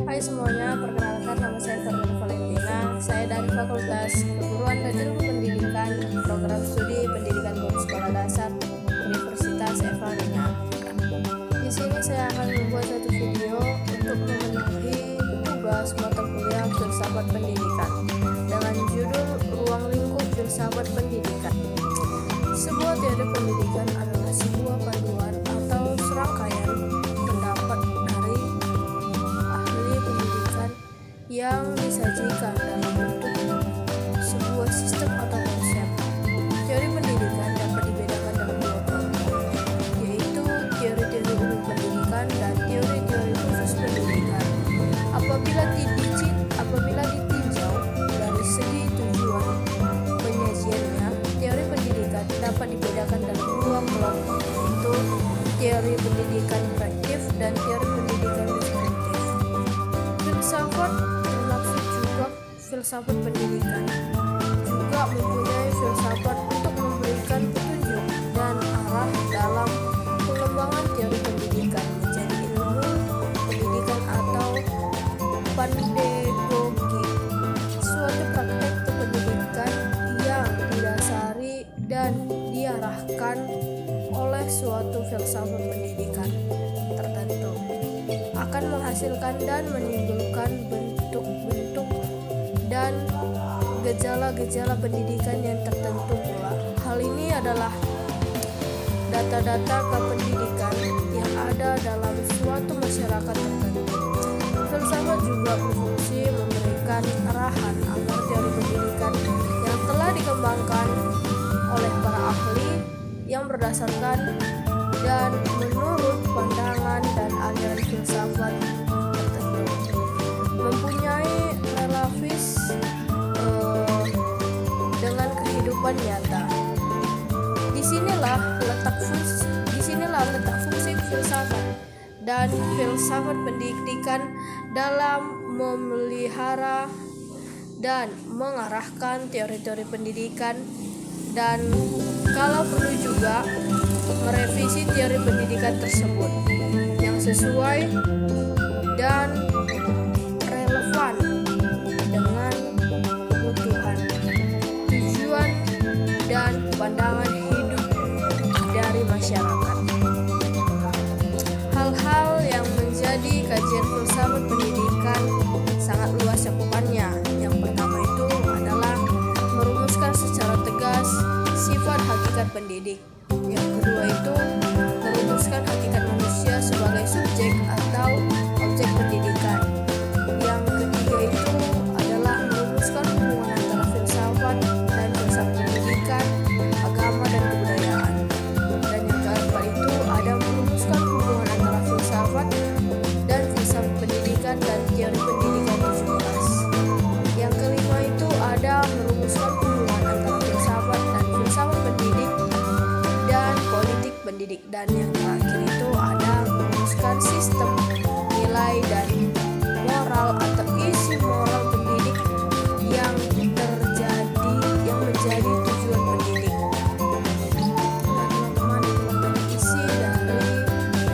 Hai semuanya, perkenalkan nama saya Ferdinand Valentina. Saya dari Fakultas Keguruan dan Ilmu Pendidikan, Program Studi Pendidikan Guru Sekolah Dasar, Universitas Eva Ringan. Di sini saya akan membuat satu video untuk memenuhi tugas mata kuliah Filsafat Pendidikan dengan judul Ruang Lingkup Filsafat Pendidikan. Sebuah teori pendidikan adalah sebuah panduan atau serangkaian pendapat dari ahli pendidikan yang disajikan dalam bentuk sebuah sistem atau konsep. Teori pendidikan dapat dibedakan dalam dua kelompok, yaitu teori-teori umum pendidikan dan teori-teori khusus pendidikan. Apabila ditinjau dari segi tujuan penyajiannya, teori pendidikan dapat dibedakan dalam dua kelompok, yaitu teori pendidikan praktif dan teori pendidikan deskriptif. Filsafat termaksud juga filsafat pendidikan, juga mempunyai filsafat untuk memberikan petunjuk dan arah dalam pengembangan teori pendidikan menjadi ilmu pendidikan atau pedagogi, suatu praktek pendidikan yang didasari dan diarahkan oleh suatu filsafat pendidikan tertentu akan menghasilkan dan menimbulkan bentuk-bentuk dan gejala-gejala pendidikan yang tertentu pula. Hal ini adalah data-data kependidikan yang ada dalam suatu masyarakat tertentu. Filsafat juga berfungsi memberikan arahan agar teori pendidikan yang telah dikembangkan oleh para ahli yang berdasarkan dan menurut pandangan dan aliran filsafat tertentu mempunyai relevansi dengan kehidupan nyata. Disinilah letak fungsi filsafat dan filsafat pendidikan dalam memelihara dan mengarahkan teori-teori pendidikan, dan kalau perlu juga merevisi teori pendidikan tersebut yang sesuai dan relevan dengan kebutuhan, tujuan, dan pandangan hidup dari masyarakat. Hal-hal yang menjadi kajian filsafat pendidikan sangat luas cakupannya. Yang pertama itu adalah merumuskan secara tegas sifat hakikat pendidik. Yang kedua itu merumuskan hakikat manusia sebagai subjek atau objek pendidikan. Yang ketiga itu adalah merumuskan hubungan antara filsafat dan filsafat pendidikan, agama dan kebudayaan. Dan yang keempat itu ada merumuskan hubungan antara filsafat dan filsafat pendidikan dan teori pendidikan 17. Yang kelima itu ada merumuskan hubungan antara filsafat dan filsafat pendidik dan politik pendidik. Dan yang terakhir itu ada merumuskan sistem nilai dan moral atau isi moral pendidik yang menjadi tujuan pendidik. Nah teman-teman, itulah tadi isi dari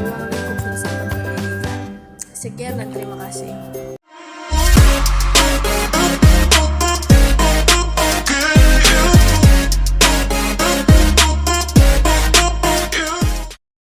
ruang lingkup filsafat pendidikan. Sekian dan terima kasih.